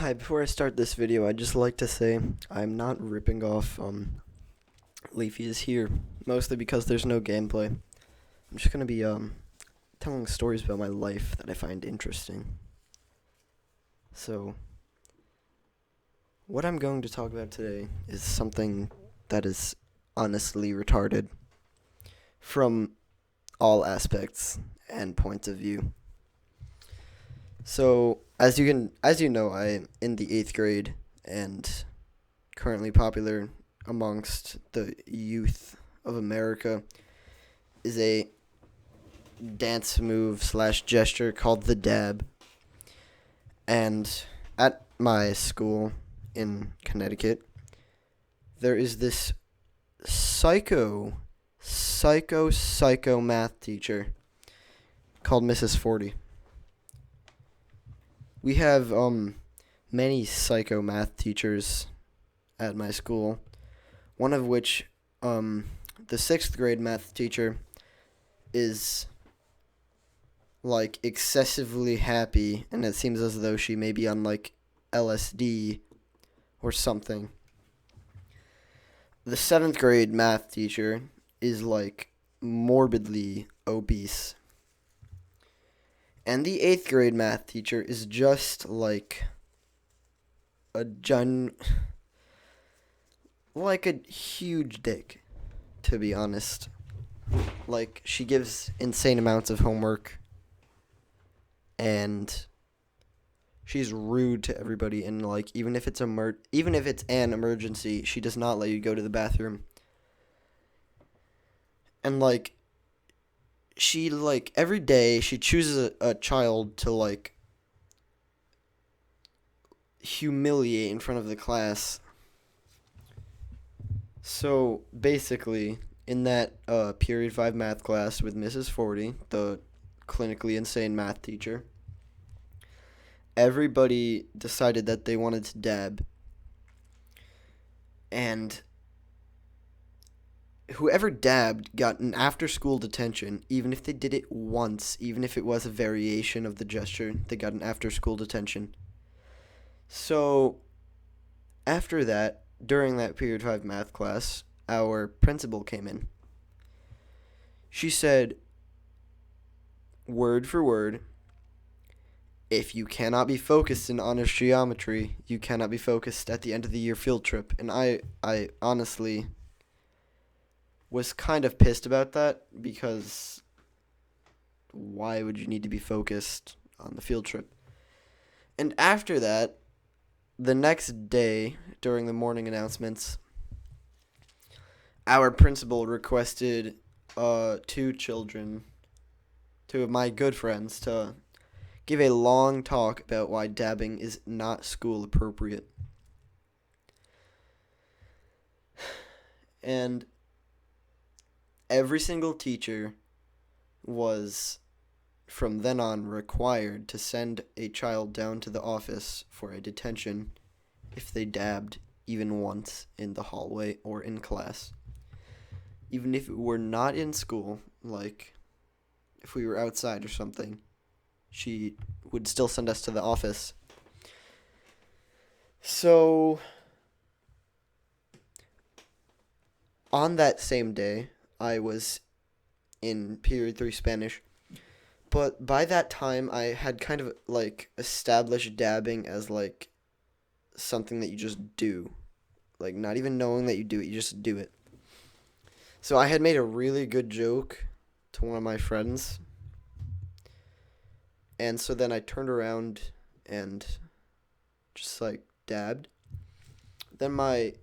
Hi, before I start this video, I'd just like to say I'm not ripping off Leafy is here, mostly because there's no gameplay. I'm just gonna be telling stories about my life that I find interesting. So, what I'm going to talk about today is something that is honestly retarded from all aspects and points of view. So, as you know, I'm in the 8th grade and currently popular amongst the youth of America is a dance move slash gesture called the dab. And at my school in Connecticut, there is this psycho math teacher called Mrs. 40. We have many psycho math teachers at my school, one of which, the 6th grade math teacher, is like excessively happy, and it seems as though she may be on like LSD or something. The 7th grade math teacher is like morbidly obese. And the 8th grade math teacher is just like a like a huge dick, to be honest. Like, she gives insane amounts of homework, and she's rude to everybody, and like even if it's an emergency, she does not let you go to the bathroom. And like she like every day she chooses a child to like humiliate in front of the class. So basically, in that period 5 math class with Mrs. 40, the clinically insane math teacher, everybody decided that they wanted to dab. And whoever dabbed got an after-school detention, even if they did it once, even if it was a variation of the gesture, they got an after-school detention. So, after that, during that period 5 math class, our principal came in. She said, word for word, if you cannot be focused in honors geometry, you cannot be focused at the end of the year field trip. And I honestly was kind of pissed about that, because why would you need to be focused on the field trip? And after that, the next day, during the morning announcements, our principal requested two of my good friends, to give a long talk about why dabbing is not school appropriate. And every single teacher was, from then on, required to send a child down to the office for a detention if they dabbed even once in the hallway or in class. Even if it were not in school, like if we were outside or something, she would still send us to the office. So, on that same day, I was in period 3 Spanish, but by that time I had kind of like established dabbing as like something that you just do. Like, not even knowing that you do it, you just do it. So I had made a really good joke to one of my friends, and so then I turned around and just like dabbed. Then my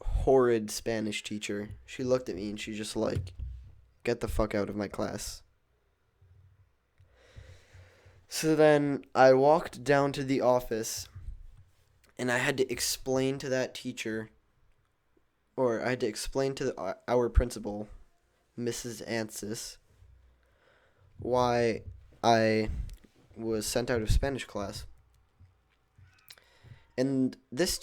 horrid Spanish teacher, she looked at me and she just like, get the fuck out of my class. So then I walked down to the office, and I had to explain to that teacher, or I had to explain to our principal, Mrs. Ansis, why I was sent out of Spanish class. And this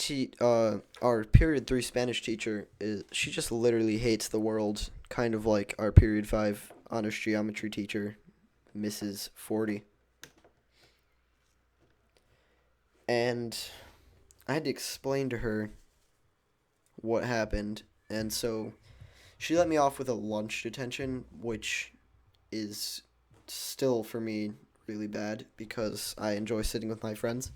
our period 3 Spanish teacher, she just literally hates the world, kind of like our period 5 honors geometry teacher, Mrs. 40. And I had to explain to her what happened. And so she let me off with a lunch detention, which is still for me really bad because I enjoy sitting with my friends.